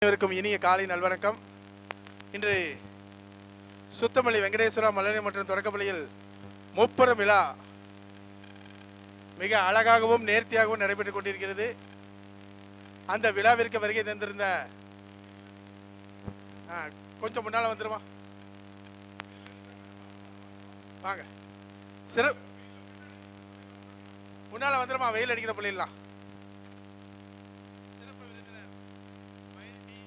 அனைவருக்கும் இனிய காலை நல்வணக்கம். இன்று சுத்தமல்லி வெங்கடேஸ்வரா மழலை மற்றும் தொடக்கப்பள்ளியில் முப்பெரும் விழா மிக அழகாகவும் நேர்த்தியாகவும் நடைபெற்றுக் கொண்டிருக்கிறது. அந்த விழாவிற்கு வருகை தந்திருந்த கொஞ்சம் முன்னால வந்துருமா வாங்க, முன்னால வந்துருமா, வெயில் அடிக்கிற பிள்ளைலாம். சிறப்பு விருந்தினர் மயில்டி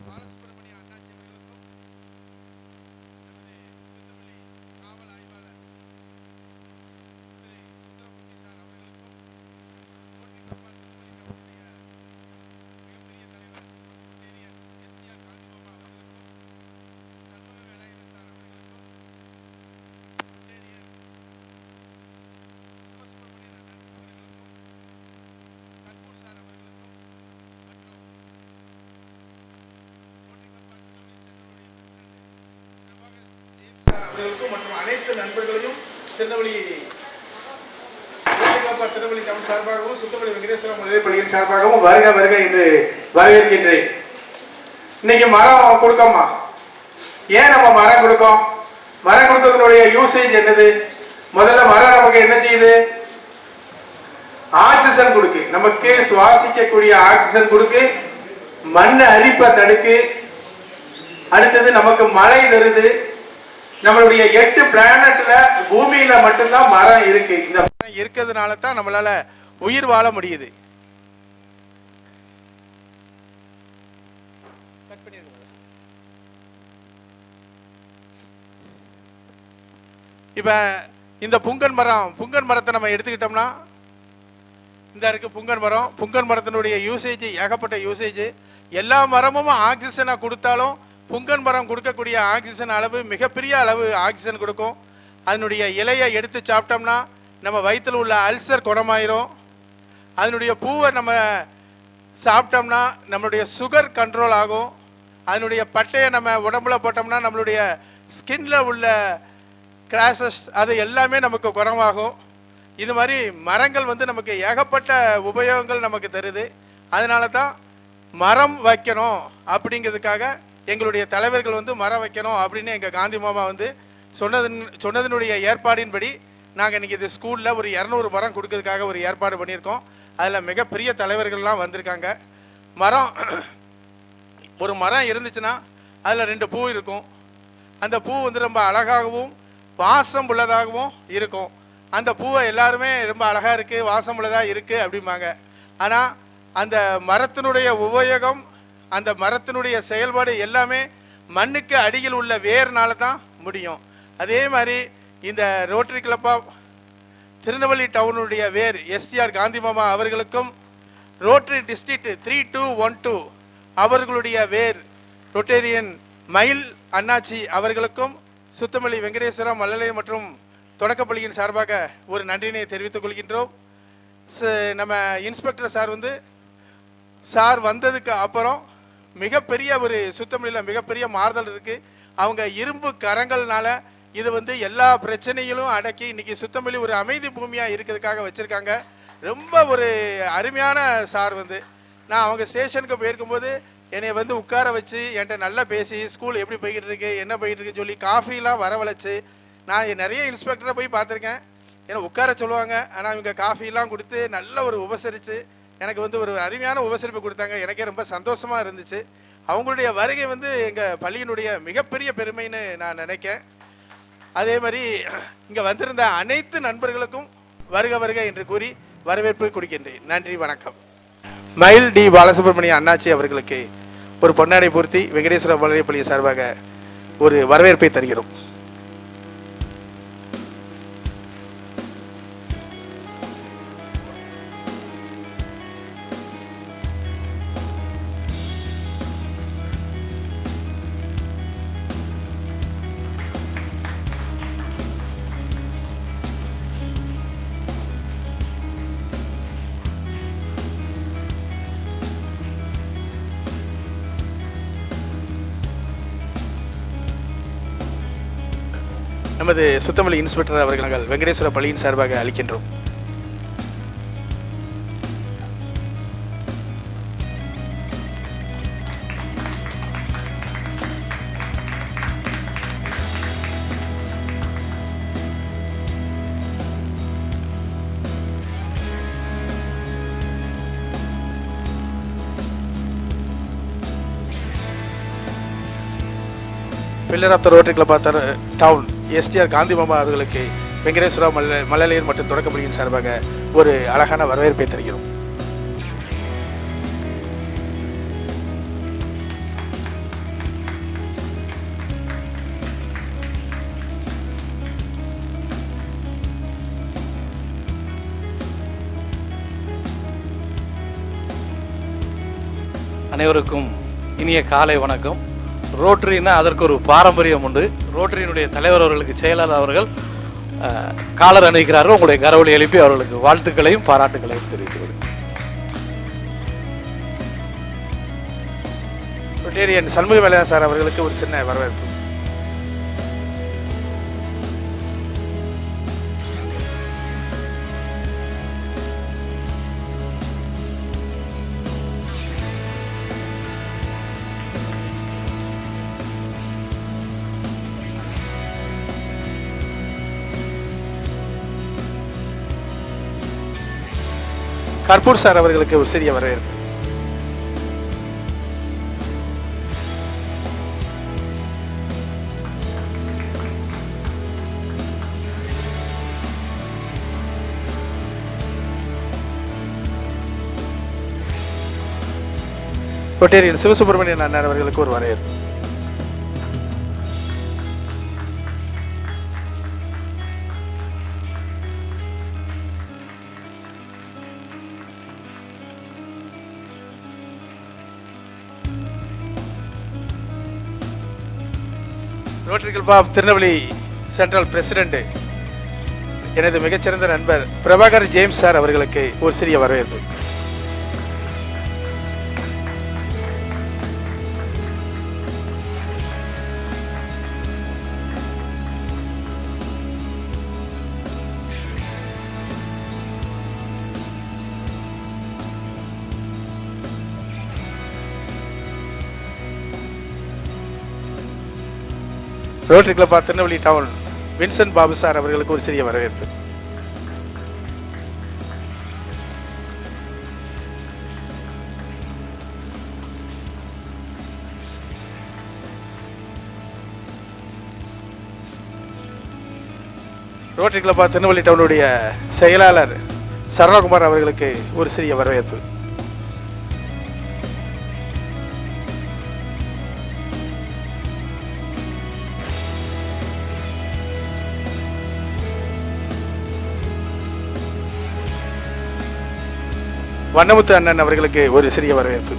பாலசுப்ரமணிய அண்ணாச்சி அவர்களுக்கும் நமது சுத்தமல்லி காவல் ஆய்வாளர் திரு சுந்தரமூர்த்தி சார் அவர்களுக்கும் மிகப்பெரிய தலைவர் எஸ்டிஆர் காந்திமாமா அவர்களுக்கும் சண்முக வேலாயுத சார் அவர்களுக்கும் சிவசுப்ரமணியன் அண்ணன் அவர்களுக்கும் கண்பூர் சார் அவர்களுக்கும் மற்றும் அவர்களுக்கும் மற்றும் அனைத்து நண்பர்களையும் திருநெல்வேலி டவுன் சார்பாகவும் சுத்தமல்லி வெங்கடேஸ்வரா மழலை பள்ளியின் சார்பாகவும் வருக வருக என்று வரவேற்கின்றேன். இன்னைக்கு மரம் கொடுக்கோமா? ஏன் நம்ம மரம் கொடுக்கோம்? மரம் கொடுக்கறதுடைய யூசேஜ் என்னது? முதல்ல மரம் நமக்கு என்ன செய்யுது? ஆக்சிஜன் கொடுக்கு, நமக்கு சுவாசிக்கக்கூடிய ஆக்சிஜன் கொடுக்கு, மண் அரிப்பை தடுக்கு, அடுத்தது நமக்கு மழை தருது. நம்மளுடைய 8 பிளானட்ல பூமியில மட்டும்தான் மரம் இருக்கு. இந்த மரம் இருக்கிறதுனால தான் நம்மளால உயிர் வாழ முடியுது. இப்ப இந்த புங்கன் மரத்தை நம்ம எடுத்துக்கிட்டோம்னா இந்த இருக்கு புங்கன் மரம். புங்கன் மரத்தினுடைய யூசேஜ் ஏகப்பட்ட யூசேஜ். எல்லா மரமும் ஆக்சிஜனை கொடுத்தாலும் புங்கன் மரம் கொடுக்கக்கூடிய ஆக்சிஜன் அளவு மிகப்பெரிய அளவு ஆக்சிஜன் கொடுக்கும். அதனுடைய இலையை எடுத்து சாப்பிட்டோம்னா நம்ம வயிற்றில் உள்ள அல்சர் குணமாயிரும். அதனுடைய பூவை நம்ம சாப்பிட்டோம்னா நம்மளுடைய சுகர் கண்ட்ரோல் ஆகும். அதனுடைய பட்டையை நம்ம உடம்புல போட்டோம்னா நம்மளுடைய ஸ்கின்ல உள்ள கிராஷஸ் அது எல்லாமே நமக்கு குணமாகும். இது மாதிரி மரங்கள் நமக்கு ஏகப்பட்ட உபயோகங்கள் நமக்கு தருது. அதனால தான் மரம் வைக்கணும் அப்படிங்கிறதுக்காக எங்களுடைய தலைவர்கள் மரம் வைக்கணும் அப்படின்னு எங்கள் காந்தி மாமா சொன்னதனுடைய ஏற்பாடின்படி நாங்கள் இன்றைக்கி இது ஸ்கூலில் ஒரு 200 மரம் கொடுக்கறதுக்காக ஒரு ஏற்பாடு பண்ணியிருக்கோம். அதில் மிகப்பெரிய தலைவர்கள்லாம் வந்திருக்காங்க. ஒரு மரம் இருந்துச்சுன்னா அதில் 2 பூ இருக்கும். அந்த பூ ரொம்ப அழகாகவும் வாசம் உள்ளதாகவும் இருக்கும். அந்த பூவை எல்லாருமே ரொம்ப அழகாக இருக்குது, வாசம் உள்ளதாக இருக்குது அப்படிம்பாங்க. ஆனால் அந்த மரத்தினுடைய உபயோகம், அந்த மரத்தினுடைய செயல்பாடு எல்லாமே மண்ணுக்கு அடியில் உள்ள வேர்னால தான் முடியும். அதே மாதிரி இந்த ரோட்டரி கிளப் ஆஃப் திருநெல்வேலி டவுனுடைய வேர் எஸ்டிஆர் காந்திமாமா அவர்களுக்கும் ரோட்டரி டிஸ்ட்ரிக்ட் 3212 அவர்களுடைய வேர் ரொட்டேரியன் மயில் அண்ணாச்சி அவர்களுக்கும் சுத்தமல்லி வெங்கடேஸ்வரா மழலை மற்றும் தொடக்கப்பள்ளியின் சார்பாக ஒரு நன்றினை தெரிவித்துக் கொள்கின்றோம். நம்ம இன்ஸ்பெக்டர் சார் வந்ததுக்கு அப்புறம் மிகப்பெரிய ஒரு சுத்தமல்லியில் மிகப்பெரிய மாறுதல் இருக்குது. அவங்க இரும்பு கரங்கள்னால இது எல்லா பிரச்சனைகளும் அடக்கி இன்னைக்கு சுத்தமல்லி ஒரு அமைதி பூமியாக இருக்கிறதுக்காக வச்சுருக்காங்க. ரொம்ப ஒரு அருமையான சார் நான் அவங்க ஸ்டேஷனுக்கு போயிருக்கும்போது என்னை உட்கார வச்சு என்கிட்ட நல்லா பேசி ஸ்கூல் எப்படி போய்கிட்டு இருக்கு என்ன போய்கிட்டு இருக்குன்னு சொல்லி காஃபிலாம் வரவழைச்சு, நான் நிறைய இன்ஸ்பெக்டரை போய் பார்த்துருக்கேன். ஏன்னா உட்கார சொல்லுவாங்க, ஆனால் இவங்க காஃபிலாம் கொடுத்து நல்ல ஒரு உபசரித்து எனக்கு ஒரு அருமையான உபசரிப்பு கொடுத்தாங்க. எனக்கே ரொம்ப சந்தோஷமாக இருந்துச்சு. அவங்களுடைய வருகை எங்கள் பள்ளியினுடைய மிகப்பெரிய பெருமைன்னு நான் நினைக்கிறேன். அதே மாதிரி இங்கே வந்திருந்த அனைத்து நண்பர்களுக்கும் வருக வருக என்று கூறி வரவேற்பு கொடுக்கின்றேன். நன்றி, வணக்கம். மயில் டி பாலசுப்ரமணிய அண்ணாச்சி அவர்களுக்கு ஒரு பொன்னாடை பூர்த்தி வெங்கடேஸ்வரா மழலை பள்ளி சார்பாக ஒரு வரவேற்பை தருகிறோம். நமது சுத்தமல்லி இன்ஸ்பெக்டர் அவர்கள் நாங்கள் வெங்கடேஸ்வர பள்ளியின் சார்பாக அளிக்கின்றோம். Pillar of the rotary club of town STR Gandhi மாமா அவர்களுக்கு வெங்கடேஸ்வரா மழலையர் மற்றும் தொடக்கப்பள்ளியின் சார்பாக ஒரு அழகான வரவேற்பை தருகிறோம். அனைவருக்கும் இனிய காலை வணக்கம். ரோட்டரின்னா அதற்கு ஒரு பாரம்பரியம் உண்டு. ரோட்டரியினுடைய தலைவர் அவர்களுக்கு செயலாளர் அவர்கள் காலர் அணிவிக்கிறார்கள். உங்களுடைய கரவொலி எழுப்பி அவர்களுக்கு வாழ்த்துக்களையும் பாராட்டுகளையும் தெரிவிக்கிறது. ரொட்டேரியன் சண்முக வேலையா சார் அவர்களுக்கு ஒரு சின்ன வரவேற்பு. கற்பூர் சார் அவர்களுக்கு ஒரு சிறிய வரவேற்பு. ரொட்டேரியன் சிவசுப்பிரமணியன் அண்ணன் அவர்களுக்கு ஒரு வரவேற்பு. Rotary club of Tirunelveli central president எனது மிகச்சிறந்த நண்பர் பிரபாகர் ஜேம்ஸ் சார் அவர்களுக்கு ஒரு சிறிய வரவேற்பு. Rotary club of Tirunelveli town Vincent Babu sir அவர்களுக்கு ஒரு சிறிய வரவேற்பு. ரோட்டரி கிளப் ஆஃப் திருநெல்வேலி டவுனுடைய செயலாளர் சரவணகுமார் அவர்களுக்கு ஒரு சிறிய வரவேற்பு. வண்ணமுத்து அண்ணன் அவர்களுக்கு ஒரு சிறிய வரவேற்பு.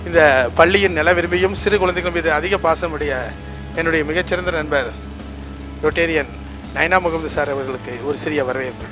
இந்த பள்ளியின் நல விரும்பியும் சிறு குழந்தைகள் மீது அதிக பாசமுடைய என்னுடைய மிகச்சிறந்த நண்பர் ரொட்டேரியன் நைனா முகமது சார் அவர்களுக்கு ஒரு சிறிய வரவேற்பு.